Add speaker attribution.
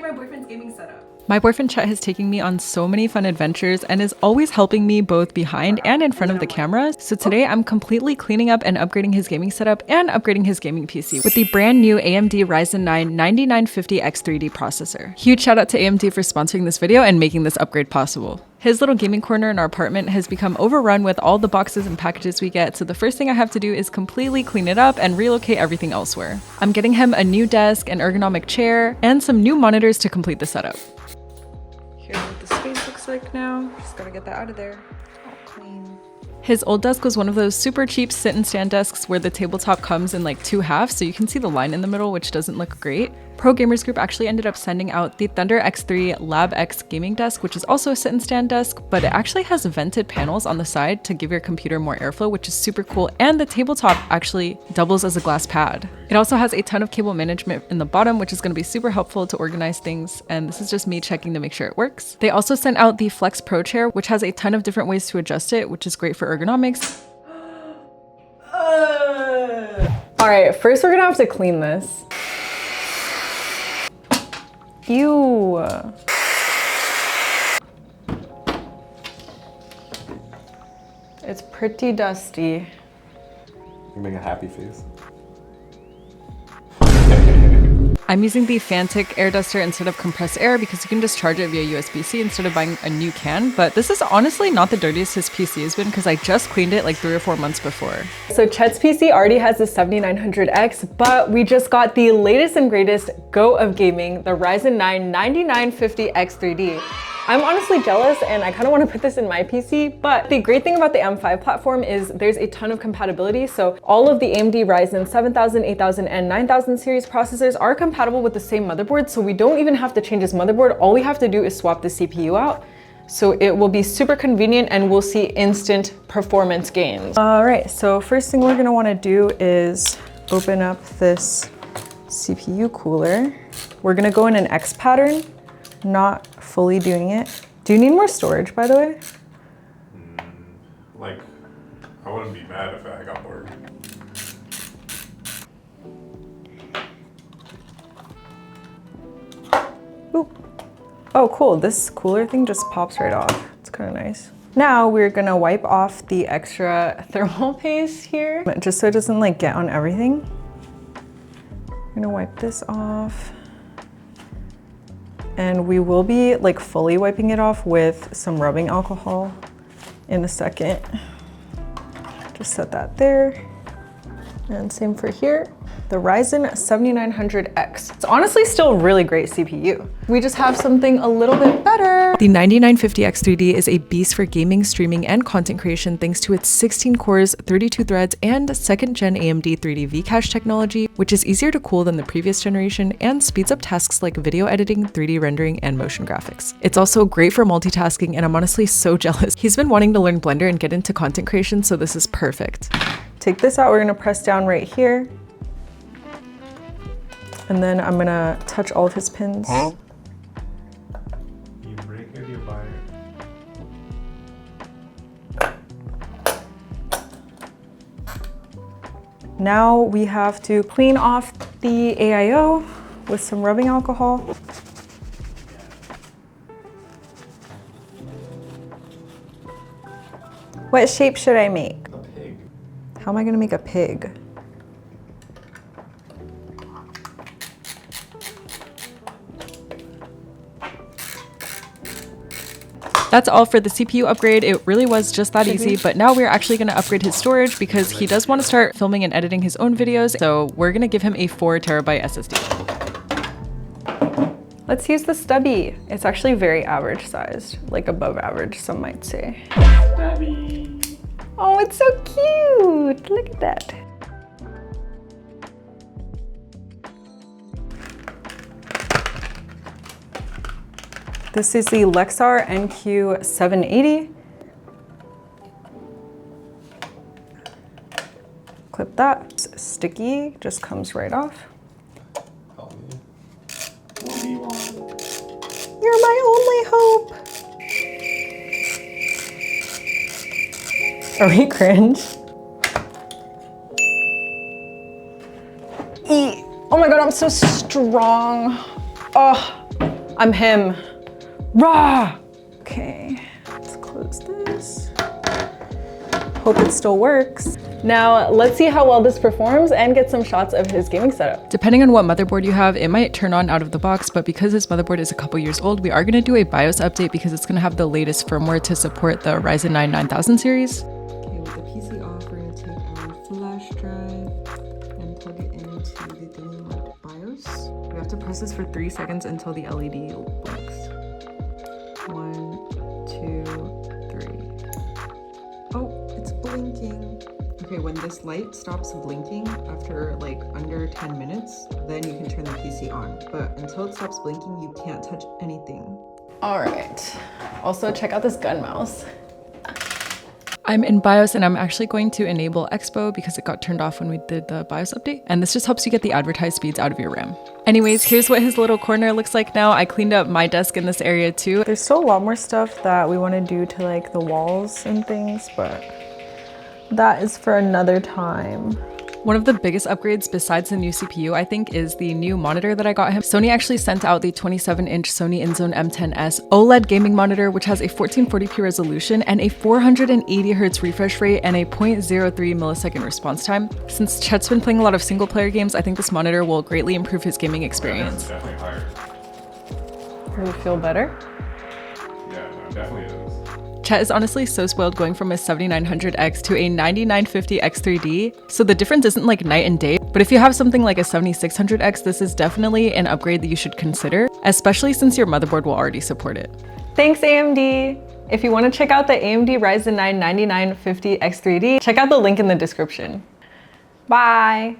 Speaker 1: my boyfriend's gaming setup.
Speaker 2: My boyfriend Chet has taken me on so many fun adventures and is always helping me both behind and in front of the camera. So today I'm completely cleaning up and upgrading his gaming setup and upgrading his gaming PC with the brand new AMD Ryzen 9 9950X3D processor. Huge shout out to AMD for sponsoring this video and making this upgrade possible. His little gaming corner in our apartment has become overrun with all the boxes and packages we get, so the first thing I have to do is completely clean it up and relocate everything elsewhere. I'm getting him a new desk, an ergonomic chair, and some new monitors to complete the setup. Here's what the space looks like now. Just gotta get that out of there. All clean. His old desk was one of those super cheap sit and stand desks where the tabletop comes in like 2 halves, so you can see the line in the middle, which doesn't look great. Pro Gamers Group actually ended up sending out the Thunder X3 Lab X gaming desk, which is also a sit and stand desk, but it actually has vented panels on the side to give your computer more airflow, which is super cool. And the tabletop actually doubles as a glass pad. It also has a ton of cable management in the bottom, which is going to be super helpful to organize things. And this is just me checking to make sure it works. They also sent out the Flex Pro chair, which has a ton of different ways to adjust it, which is great for ergonomics. All right, first we're gonna have to clean this. Ew. It's pretty dusty.
Speaker 3: You make a happy face.
Speaker 2: I'm using the Fantic air duster instead of compressed air because you can just charge it via USB-C instead of buying a new can. But this is honestly not the dirtiest his PC has been because I just cleaned it like 3 or 4 months before. So Chet's PC already has the 7900X, but we just got the latest and greatest go of gaming, the Ryzen 9 9950X3D. I'm honestly jealous and I kind of want to put this in my PC, but the great thing about the M5 platform is there's a ton of compatibility. So all of the AMD Ryzen 7000, 8000, and 9000 series processors are compatible with the same motherboard. So we don't even have to change this motherboard. All we have to do is swap the CPU out. So it will be super convenient and we'll see instant performance gains. All right, so first thing we're going to want to do is open up this CPU cooler. We're going to go in an X pattern. Not fully doing it. Do you need more storage, by the way?
Speaker 3: Like, I wouldn't be mad if I got more.
Speaker 2: Oop. Oh, cool. This cooler thing just pops right off. It's kind of nice. Now we're gonna wipe off the extra thermal paste here, just so it doesn't like get on everything. I'm gonna wipe this off. And we will be like fully wiping it off with some rubbing alcohol in a second. Just set that there. And same for here. The Ryzen 7900X. It's honestly still a really great CPU. We just have something a little bit better. The 9950X3D is a beast for gaming, streaming, and content creation thanks to its 16 cores, 32 threads, and 2nd gen AMD 3D V-Cache technology, which is easier to cool than the previous generation and speeds up tasks like video editing, 3D rendering, and motion graphics. It's also great for multitasking, and I'm honestly so jealous. He's been wanting to learn Blender and get into content creation, so this is perfect. Take this out, we're gonna press down right here. And then I'm gonna touch all of his pins.
Speaker 3: Huh? You break it, you buy it.
Speaker 2: Now we have to clean off the AIO with some rubbing alcohol. What shape should I make?
Speaker 3: A pig.
Speaker 2: How am I gonna make a pig? That's all for the CPU upgrade. It really was just that easy, but now we're actually going to upgrade his storage because he does want to start filming and editing his own videos. So we're going to give him a 4 terabyte SSD. Let's use the stubby. It's actually very average sized, like above average, some might say.
Speaker 3: Stubby.
Speaker 2: Oh, it's so cute. Look at that. This is the Lexar NQ780. Clip that. It's sticky, just comes right off.
Speaker 3: Help me. What do you want?
Speaker 2: You're my only hope. Are we cringe? Oh my God, I'm so strong. Oh. I'm him. Rah! Okay, let's close this. Hope it still works. Now, let's see how well this performs and get some shots of his gaming setup. Depending on what motherboard you have, it might turn on out of the box, but because this motherboard is a couple years old, we are gonna do a BIOS update because it's gonna have the latest firmware to support the Ryzen 9 9000 series. Okay, with the PC off, we're gonna take our flash drive and plug it into the thingy marked BIOS. We have to press this for 3 seconds until the LED blinks. 1, 2, 3. Oh, it's blinking. Okay, when this light stops blinking after like under 10 minutes, then you can turn the PC on. But until it stops blinking, you can't touch anything. All right. Also, check out this gun mouse. I'm in BIOS and I'm actually going to enable Expo because it got turned off when we did the BIOS update. And this just helps you get the advertised speeds out of your RAM. Anyways, here's what his little corner looks like now. I cleaned up my desk in this area too. There's still a lot more stuff that we want to do to like the walls and things, but that is for another time. One of the biggest upgrades besides the new CPU, I think, is the new monitor that I got him. Sony actually sent out the 27-inch Sony InZone M10S OLED gaming monitor, which has a 1440p resolution and a 480Hz refresh rate and a 0.03 millisecond response time. Since Chet's been playing a lot of single player games, I think this monitor will greatly improve his gaming experience.
Speaker 3: Yeah, definitely higher.
Speaker 2: Does it feel better?
Speaker 3: Yeah, no, definitely is.
Speaker 2: Chet is honestly so spoiled going from a 7900X to a 9950X3D, so the difference isn't like night and day, but if you have something like a 7600X, this is definitely an upgrade that you should consider, especially since your motherboard will already support it. Thanks AMD! If you want to check out the AMD Ryzen 9 9950X3D, check out the link in the description. Bye!